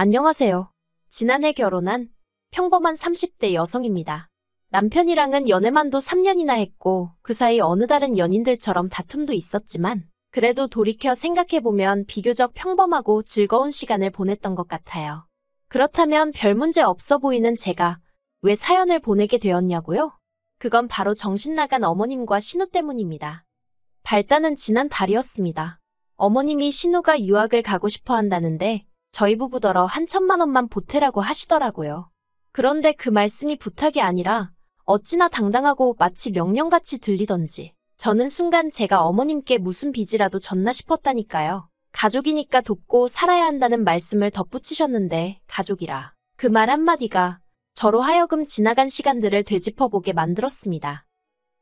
안녕하세요. 지난해 결혼한 평범한 30대 여성입니다. 남편이랑은 연애만도 3년이나 했고 그 사이 어느 다른 연인들처럼 다툼도 있었지만 그래도 돌이켜 생각해보면 비교적 평범하고 즐거운 시간을 보냈던 것 같아요. 그렇다면 별 문제 없어 보이는 제가 왜 사연을 보내게 되었냐고요? 그건 바로 정신 나간 어머님과 신우 때문입니다. 발단은 지난 달이었습니다. 어머님이 신우가 유학을 가고 싶어 한다는데 저희 부부더러 한 1,000만 원만 보태라고 하시더라고요. 그런데 그 말씀이 부탁이 아니라 어찌나 당당하고 마치 명령같이 들리던지 저는 순간 제가 어머님께 무슨 빚이라도 졌나 싶었다니까요. 가족이니까 돕고 살아야 한다는 말씀을 덧붙이셨는데 가족이라. 그 말 한마디가 저로 하여금 지나간 시간들을 되짚어보게 만들었습니다.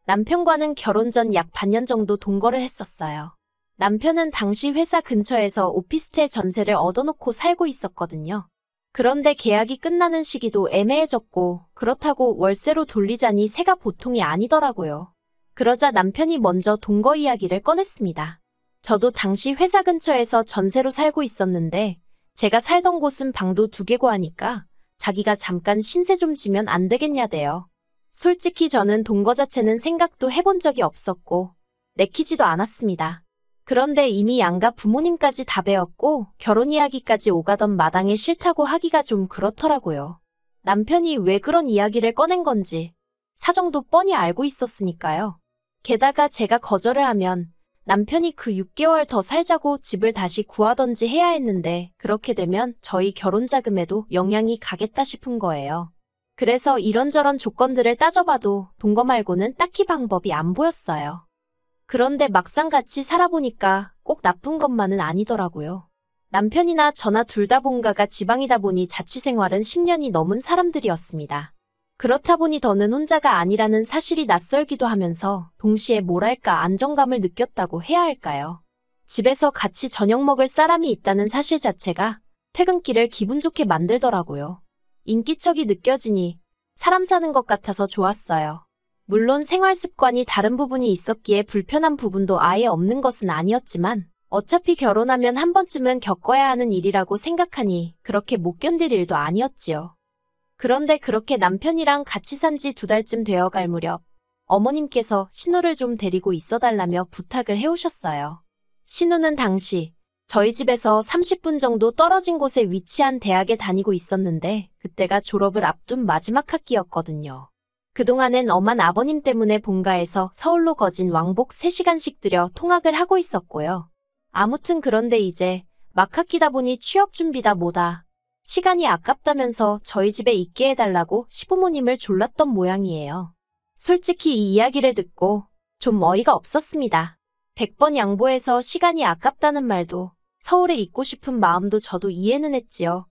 남편과는 결혼 전 약 반년 정도 동거를 했었어요. 남편은 당시 회사 근처에서 오피스텔 전세를 얻어놓고 살고 있었거든요. 그런데 계약이 끝나는 시기도 애매해졌고 그렇다고 월세로 돌리자니 새가 보통이 아니더라고요. 그러자 남편이 먼저 동거 이야기를 꺼냈습니다. 저도 당시 회사 근처에서 전세로 살고 있었는데 제가 살던 곳은 방도 2개고 하니까 자기가 잠깐 신세 좀 지면 안 되겠냐대요. 솔직히 저는 동거 자체는 생각도 해본 적이 없었고 내키지도 않았습니다. 그런데 이미 양가 부모님까지 다 배웠고 결혼 이야기까지 오가던 마당에 싫다고 하기가 좀 그렇더라고요. 남편이 왜 그런 이야기를 꺼낸 건지 사정도 뻔히 알고 있었으니까요. 게다가 제가 거절을 하면 남편이 그 6개월 더 살자고 집을 다시 구하던지 해야 했는데 그렇게 되면 저희 결혼 자금에도 영향이 가겠다 싶은 거예요. 그래서 이런저런 조건들을 따져봐도 동거 말고는 딱히 방법이 안 보였어요. 그런데 막상 같이 살아보니까 꼭 나쁜 것만은 아니더라고요. 남편이나 저나 둘 다 본가가 지방이다 보니 자취생활은 10년이 넘은 사람들이었습니다. 그렇다 보니 더는 혼자가 아니라는 사실이 낯설기도 하면서 동시에 뭐랄까 안정감을 느꼈다고 해야 할까요? 집에서 같이 저녁 먹을 사람이 있다는 사실 자체가 퇴근길을 기분 좋게 만들더라고요. 인기척이 느껴지니 사람 사는 것 같아서 좋았어요. 물론 생활 습관이 다른 부분이 있었기에 불편한 부분도 아예 없는 것은 아니었지만 어차피 결혼하면 한 번쯤은 겪어야 하는 일이라고 생각하니 그렇게 못 견딜 일도 아니었지요. 그런데 그렇게 남편이랑 같이 산 지 2달쯤 되어갈 무렵 어머님께서 신우를 좀 데리고 있어달라며 부탁을 해오셨어요. 신우는 당시 저희 집에서 30분 정도 떨어진 곳에 위치한 대학에 다니고 있었는데 그때가 졸업을 앞둔 마지막 학기였거든요. 그동안엔 엄한 아버님 때문에 본가에서 서울로 거진 왕복 3시간씩 들여 통학을 하고 있었고요. 아무튼 그런데 이제 막 학기다 보니 취업 준비다 뭐다. 시간이 아깝다면서 저희 집에 있게 해달라고 시부모님을 졸랐던 모양이에요. 솔직히 이 이야기를 듣고 좀 어이가 없었습니다. 100번 양보해서 시간이 아깝다는 말도 서울에 있고 싶은 마음도 저도 이해는 했지요.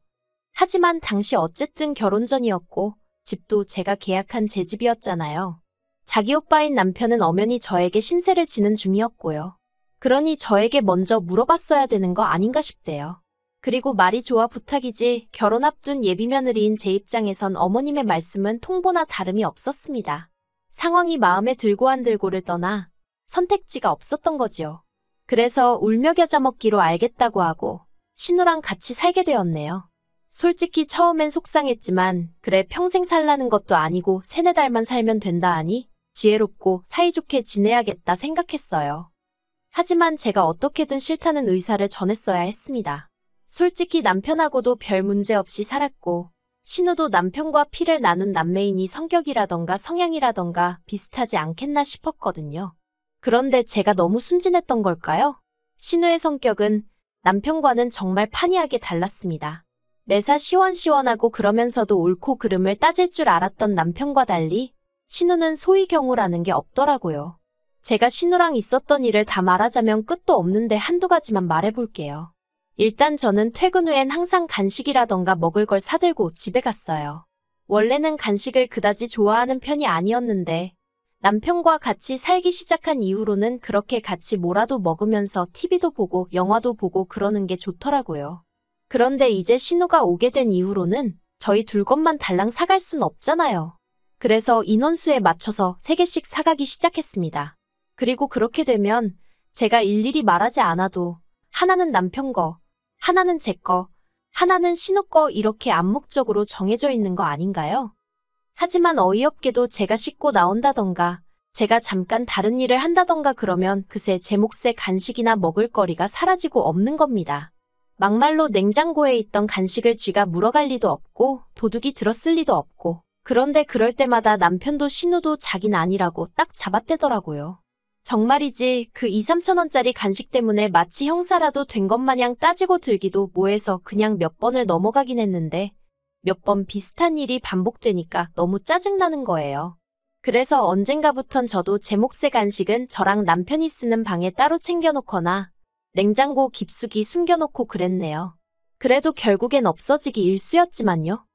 하지만 당시 어쨌든 결혼 전이었고 집도 제가 계약한 제 집이었잖아요. 자기 오빠인 남편은 엄연히 저에게 신세를 지는 중이었고요. 그러니 저에게 먼저 물어봤어야 되는 거 아닌가 싶대요. 그리고 말이 좋아 부탁이지 결혼 앞둔 예비며느리인 제 입장에선 어머님의 말씀은 통보나 다름이 없었습니다. 상황이 마음에 들고 안 들고를 떠나 선택지가 없었던 거지요. 그래서 울며 겨자 먹기로 알겠다고 하고 신우랑 같이 살게 되었네요. 솔직히 처음엔 속상했지만 그래 평생 살라는 것도 아니고 3-4달만 살면 된다 하니 지혜롭고 사이좋게 지내야겠다 생각했어요. 하지만 제가 어떻게든 싫다는 의사를 전했어야 했습니다. 솔직히 남편하고도 별 문제 없이 살았고 신우도 남편과 피를 나눈 남매이니 성격이라던가 성향이라던가 비슷하지 않겠나 싶었거든요. 그런데 제가 너무 순진했던 걸까요? 신우의 성격은 남편과는 정말 판이하게 달랐습니다. 매사 시원시원하고 그러면서도 옳고 그름을 따질 줄 알았던 남편과 달리 신우는 소위 경우라는 게 없더라고요. 제가 신우랑 있었던 일을 다 말하자면 끝도 없는데 한두 가지만 말해볼게요. 일단 저는 퇴근 후엔 항상 간식이라던가 먹을 걸 사들고 집에 갔어요. 원래는 간식을 그다지 좋아하는 편이 아니었는데 남편과 같이 살기 시작한 이후로는 그렇게 같이 뭐라도 먹으면서 TV도 보고 영화도 보고 그러는 게 좋더라고요. 그런데 이제 신우가 오게 된 이후로는 저희 둘 것만 달랑 사갈 순 없잖아요. 그래서 인원수에 맞춰서 3개씩 사가기 시작했습니다. 그리고 그렇게 되면 제가 일일이 말하지 않아도 하나는 남편 거, 하나는 제 거, 하나는 신우 거 이렇게 암묵적으로 정해져 있는 거 아닌가요? 하지만 어이없게도 제가 씻고 나온다던가 제가 잠깐 다른 일을 한다던가 그러면 그새 제 몫의 간식이나 먹을거리가 사라지고 없는 겁니다. 막말로 냉장고에 있던 간식을 쥐가 물어갈 리도 없고 도둑이 들었을 리도 없고 그런데 그럴 때마다 남편도 신우도 자긴 아니라고 딱 잡아떼더라고요. 정말이지 그 2, 3천 원짜리 간식 때문에 마치 형사라도 된 것 마냥 따지고 들기도 뭐해서 그냥 몇 번을 넘어가긴 했는데 몇 번 비슷한 일이 반복되니까 너무 짜증나는 거예요. 그래서 언젠가부턴 저도 제 몫의 간식은 저랑 남편이 쓰는 방에 따로 챙겨놓거나 냉장고 깊숙이 숨겨놓고 그랬네요. 그래도 결국엔 없어지기 일쑤였지만요.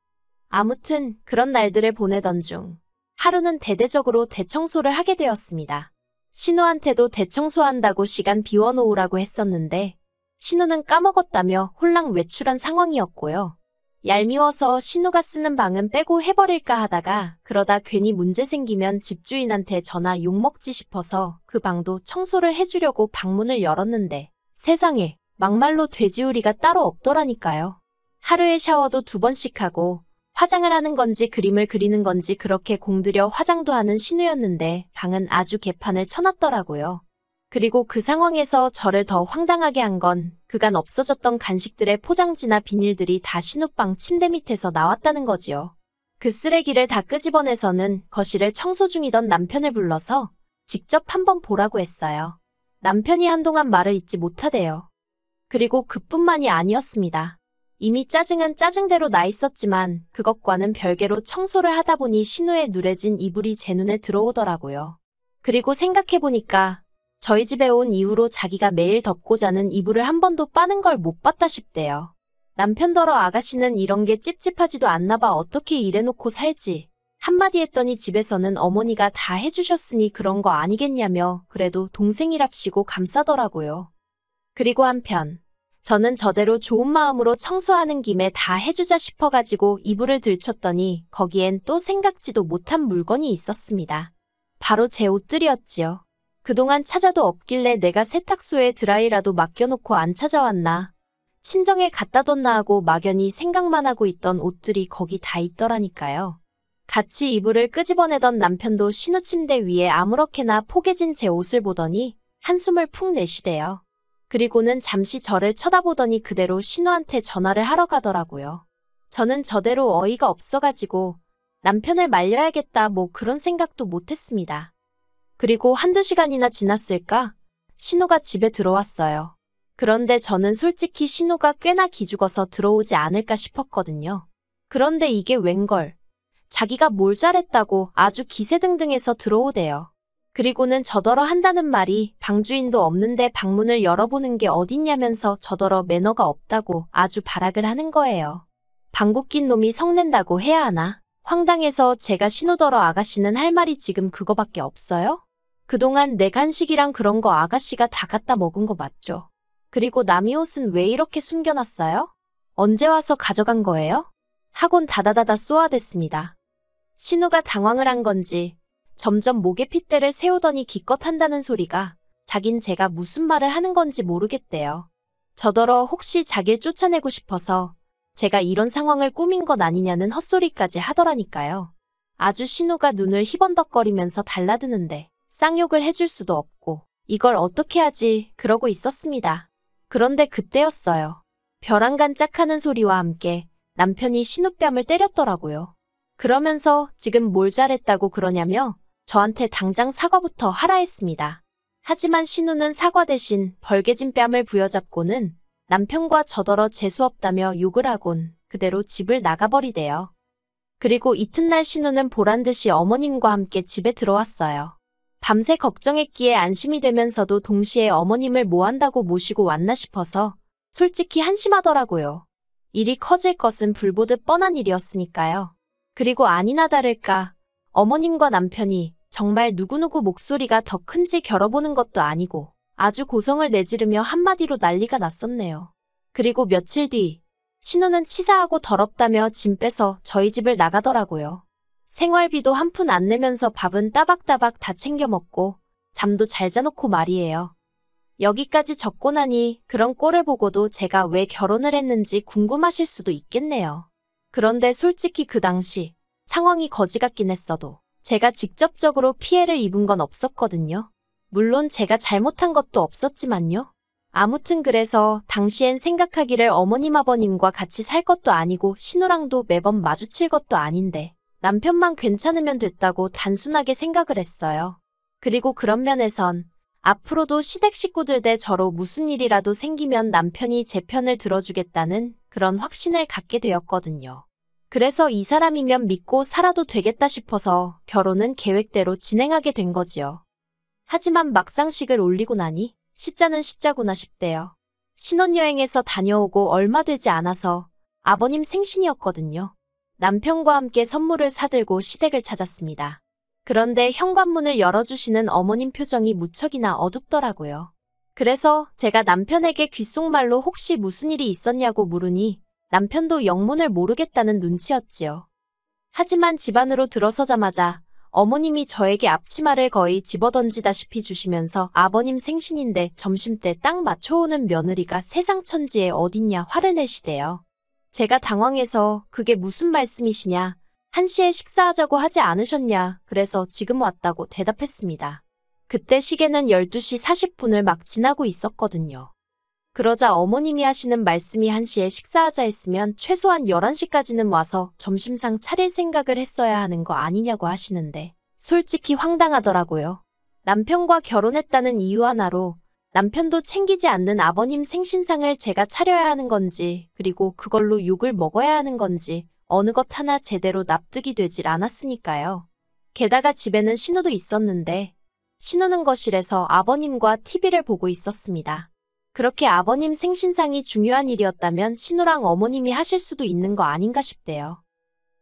아무튼 그런 날들을 보내던 중 하루는 대대적으로 대청소를 하게 되었습니다. 신우한테도 대청소한다고 시간 비워놓으라고 했었는데 신우는 까먹었다며 홀랑 외출한 상황이었고요. 얄미워서 신우가 쓰는 방은 빼고 해버릴까 하다가 그러다 괜히 문제 생기면 집주인한테 전화 욕먹지 싶어서 그 방도 청소를 해주려고 방문을 열었는데 세상에 막말로 돼지우리가 따로 없더라니까요. 하루에 샤워도 2번씩 하고 화장을 하는 건지 그림을 그리는 건지 그렇게 공들여 화장도 하는 신우였는데 방은 아주 개판을 쳐놨더라고요. 그리고 그 상황에서 저를 더 황당하게 한 건 그간 없어졌던 간식들의 포장지나 비닐들이 다 신우방 침대 밑에서 나왔다는 거지요. 그 쓰레기를 다 끄집어내서는 거실을 청소 중이던 남편을 불러서 직접 한번 보라고 했어요. 남편이 한동안 말을 잇지 못하대요. 그리고 그뿐만이 아니었습니다. 이미 짜증은 짜증대로 나 있었지만 그것과는 별개로 청소를 하다 보니 신우의 누래진 이불이 제 눈에 들어오더라고요. 그리고 생각해보니까 저희 집에 온 이후로 자기가 매일 덮고 자는 이불을 한 번도 빠는 걸 못 봤다 싶대요. 남편더러 아가씨는 이런 게 찝찝하지도 않나 봐 어떻게 이래놓고 살지. 한마디 했더니 집에서는 어머니가 다 해주셨으니 그런 거 아니겠냐며 그래도 동생이랍시고 감싸더라고요. 그리고 한편 저는 저대로 좋은 마음으로 청소하는 김에 다 해주자 싶어가지고 이불을 들쳤더니 거기엔 또 생각지도 못한 물건이 있었습니다. 바로 제 옷들이었지요. 그동안 찾아도 없길래 내가 세탁소에 드라이라도 맡겨놓고 안 찾아왔나. 친정에 갖다 뒀나 하고 막연히 생각만 하고 있던 옷들이 거기 다 있더라니까요. 같이 이불을 끄집어내던 남편도 신우 침대 위에 아무렇게나 포개진 제 옷을 보더니 한숨을 푹 내쉬대요. 그리고는 잠시 저를 쳐다보더니 그대로 신우한테 전화를 하러 가더라고요. 저는 저대로 어이가 없어가지고 남편을 말려야겠다 뭐 그런 생각도 못했습니다. 그리고 1~2시간이나 지났을까? 신우가 집에 들어왔어요. 그런데 저는 솔직히 신우가 꽤나 기죽어서 들어오지 않을까 싶었거든요. 그런데 이게 웬걸? 자기가 뭘 잘했다고 아주 기세등등해서 들어오대요. 그리고는 저더러 한다는 말이 방주인도 없는데 방문을 열어보는 게 어딨냐면서 저더러 매너가 없다고 아주 발악을 하는 거예요. 방구 낀 놈이 성낸다고 해야 하나? 황당해서 제가 신우더러 아가씨는 할 말이 지금 그거밖에 없어요? 그동안 내 간식이랑 그런 거 아가씨가 다 갖다 먹은 거 맞죠? 그리고 남이 옷은 왜 이렇게 숨겨놨어요? 언제 와서 가져간 거예요? 하곤 다다다다 쏘아댔습니다. 신우가 당황을 한 건지 점점 목에 핏대를 세우더니 기껏 한다는 소리가 자긴 제가 무슨 말을 하는 건지 모르겠대요. 저더러 혹시 자길 쫓아내고 싶어서 제가 이런 상황을 꾸민 건 아니냐는 헛소리까지 하더라니까요. 아주 신우가 눈을 희번덕거리면서 달라드는데 쌍욕을 해줄 수도 없고 이걸 어떻게 하지 그러고 있었습니다. 그런데 그때였어요. 벼랑간짝하는 소리와 함께 남편이 신우 뺨을 때렸더라고요. 그러면서 지금 뭘 잘했다고 그러냐며 저한테 당장 사과부터 하라 했습니다. 하지만 신우는 사과 대신 벌개진 뺨을 부여잡고는 남편과 저더러 재수없다며 욕을 하곤 그대로 집을 나가버리대요. 그리고 이튿날 신우는 보란듯이 어머님과 함께 집에 들어왔어요. 밤새 걱정했기에 안심이 되면서도 동시에 어머님을 뭐 한다고 모시고 왔나 싶어서 솔직히 한심하더라고요. 일이 커질 것은 불보듯 뻔한 일이었으니까요. 그리고 아니나 다를까 어머님과 남편이 정말 누구누구 목소리가 더 큰지 겨뤄보는 것도 아니고 아주 고성을 내지르며 한마디로 난리가 났었네요. 그리고 며칠 뒤 신우는 치사하고 더럽다며 짐 빼서 저희 집을 나가더라고요. 생활비도 한 푼 안 내면서 밥은 따박따박 다 챙겨 먹고 잠도 잘 자놓고 말이에요. 여기까지 적고 나니 그런 꼴을 보고도 제가 왜 결혼을 했는지 궁금하실 수도 있겠네요. 그런데 솔직히 그 당시 상황이 거지 같긴 했어도 제가 직접적으로 피해를 입은 건 없었거든요. 물론 제가 잘못한 것도 없었지만요. 아무튼 그래서 당시엔 생각하기를 어머님 아버님과 같이 살 것도 아니고 신우랑도 매번 마주칠 것도 아닌데 남편만 괜찮으면 됐다고 단순하게 생각을 했어요. 그리고 그런 면에선 앞으로도 시댁 식구들 대 저로 무슨 일이라도 생기면 남편이 제 편을 들어주겠다는 그런 확신을 갖게 되었거든요. 그래서 이 사람이면 믿고 살아도 되겠다 싶어서 결혼은 계획대로 진행하게 된 거지요. 하지만 막상 식을 올리고 나니 시자는 시자구나 싶대요. 신혼여행에서 다녀오고 얼마 되지 않아서 아버님 생신이었거든요. 남편과 함께 선물을 사들고 시댁을 찾았습니다. 그런데 현관문을 열어주시는 어머님 표정이 무척이나 어둡더라고요. 그래서 제가 남편에게 귓속말로 혹시 무슨 일이 있었냐고 물으니 남편도 영문을 모르겠다는 눈치였지요. 하지만 집 안으로 들어서자마자 어머님이 저에게 앞치마를 거의 집어던지다시피 주시면서 아버님 생신인데 점심때 딱 맞춰오는 며느리가 세상 천지에 어딨냐 화를 내시대요. 제가 당황해서 그게 무슨 말씀이시냐, 1시에 식사하자고 하지 않으셨냐, 그래서 지금 왔다고 대답했습니다. 그때 시계는 12시 40분을 막 지나고 있었거든요. 그러자 어머님이 하시는 말씀이 1시에 식사하자 했으면 최소한 11시까지는 와서 점심상 차릴 생각을 했어야 하는 거 아니냐고 하시는데 솔직히 황당하더라고요. 남편과 결혼했다는 이유 하나로 남편도 챙기지 않는 아버님 생신상을 제가 차려야 하는 건지 그리고 그걸로 욕을 먹어야 하는 건지 어느 것 하나 제대로 납득이 되질 않았으니까요. 게다가 집에는 신우도 있었는데 신우는 거실에서 아버님과 TV를 보고 있었습니다. 그렇게 아버님 생신상이 중요한 일이었다면 신우랑 어머님이 하실 수도 있는 거 아닌가 싶대요.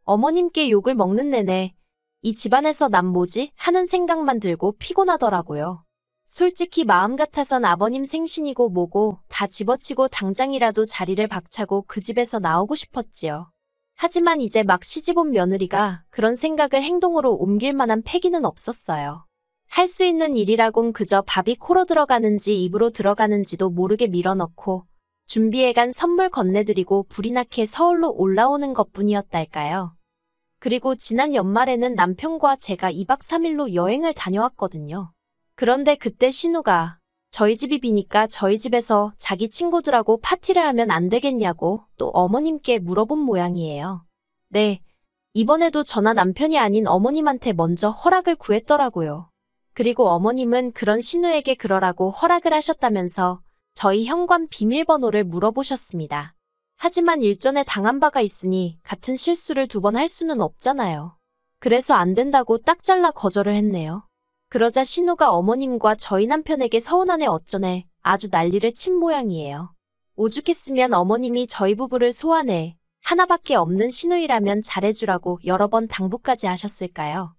어머님께 욕을 먹는 내내 이 집안에서 난 뭐지? 하는 생각만 들고 피곤하더라고요. 솔직히 마음 같아선 아버님 생신이고 뭐고 다 집어치고 당장이라도 자리를 박차고 그 집에서 나오고 싶었지요. 하지만 이제 막 시집 온 며느리가 그런 생각을 행동으로 옮길 만한 패기는 없었어요. 할 수 있는 일이라곤 그저 밥이 코로 들어가는지 입으로 들어가는지도 모르게 밀어넣고 준비해간 선물 건네드리고 불이 나게 서울로 올라오는 것뿐이었달까요. 그리고 지난 연말에는 남편과 제가 2박 3일로 여행을 다녀왔거든요. 그런데 그때 신우가 저희 집이 비니까 저희 집에서 자기 친구들하고 파티를 하면 안 되겠냐고 또 어머님께 물어본 모양이에요. 네, 이번에도 저나 남편이 아닌 어머님한테 먼저 허락을 구했더라고요. 그리고 어머님은 그런 신우에게 그러라고 허락을 하셨다면서 저희 현관 비밀번호를 물어보셨습니다. 하지만 일전에 당한 바가 있으니 같은 실수를 2번 할 수는 없잖아요. 그래서 안 된다고 딱 잘라 거절을 했네요. 그러자 신우가 어머님과 저희 남편에게 서운하네 어쩌네 아주 난리를 친 모양이에요. 오죽했으면 어머님이 저희 부부를 소환해 하나밖에 없는 신우이라면 잘해주라고 여러 번 당부까지 하셨을까요?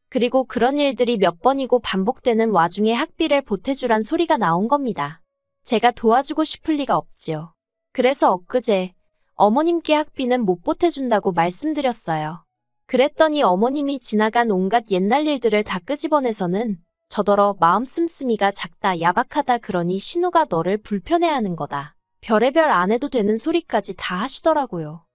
그리고 그런 일들이 몇 번이고 반복되는 와중에 학비를 보태주란 소리가 나온 겁니다. 제가 도와주고 싶을 리가 없지요. 그래서 엊그제 어머님께 학비는 못 보태준다고 말씀드렸어요. 그랬더니 어머님이 지나간 온갖 옛날 일들을 다 끄집어내서는 저더러 마음 씀씀이가 작다 야박하다 그러니 신우가 너를 불편해하는 거다. 별의별 안 해도 되는 소리까지 다 하시더라고요.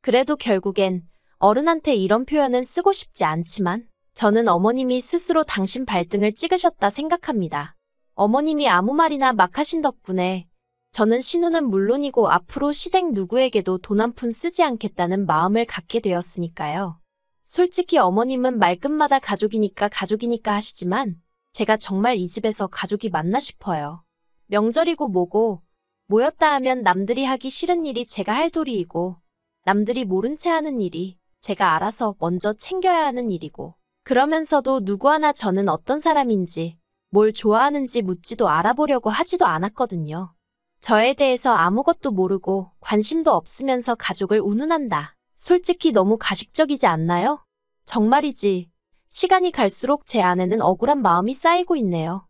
그래도 결국엔 어른한테 이런 표현은 쓰고 싶지 않지만 저는 어머님이 스스로 당신 발등을 찍으셨다 생각합니다. 어머님이 아무 말이나 막 하신 덕분에 저는 신우는 물론이고 앞으로 시댁 누구에게도 돈 한 푼 쓰지 않겠다는 마음을 갖게 되었으니까요. 솔직히 어머님은 말끝마다 가족이니까 하시지만 제가 정말 이 집에서 가족이 맞나 싶어요. 명절이고 뭐고 모였다 하면 남들이 하기 싫은 일이 제가 할 도리이고 남들이 모른 채 하는 일이 제가 알아서 먼저 챙겨야 하는 일이고 그러면서도 누구 하나 저는 어떤 사람인지 뭘 좋아하는지 묻지도 알아보려고 하지도 않았거든요. 저에 대해서 아무것도 모르고 관심도 없으면서 가족을 운운한다. 솔직히 너무 가식적이지 않나요? 정말이지. 시간이 갈수록 제 안에는 억울한 마음이 쌓이고 있네요.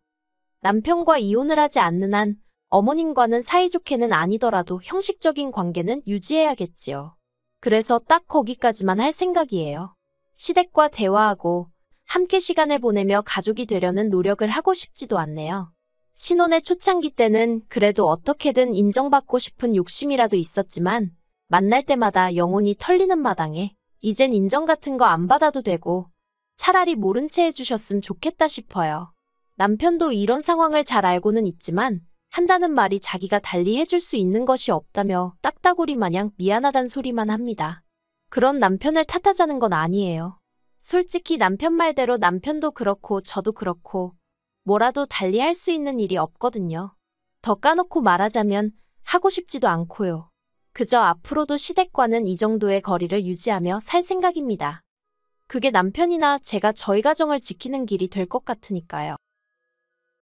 남편과 이혼을 하지 않는 한 어머님과는 사이좋게는 아니더라도 형식적인 관계는 유지해야겠지요. 그래서 딱 거기까지만 할 생각이에요. 시댁과 대화하고 함께 시간을 보내며 가족이 되려는 노력을 하고 싶지도 않네요. 신혼의 초창기 때는 그래도 어떻게든 인정받고 싶은 욕심이라도 있었지만 만날 때마다 영혼이 털리는 마당에 이젠 인정 같은 거 안 받아도 되고 차라리 모른 채 해주셨으면 좋겠다 싶어요. 남편도 이런 상황을 잘 알고는 있지만 한다는 말이 자기가 달리 해줄 수 있는 것이 없다며 딱따구리 마냥 미안하단 소리만 합니다. 그런 남편을 탓하자는 건 아니에요. 솔직히 남편 말대로 남편도 그렇고 저도 그렇고 뭐라도 달리 할 수 있는 일이 없거든요. 더 까놓고 말하자면 하고 싶지도 않고요. 그저 앞으로도 시댁과는 이 정도의 거리를 유지하며 살 생각입니다. 그게 남편이나 제가 저희 가정을 지키는 길이 될 것 같으니까요.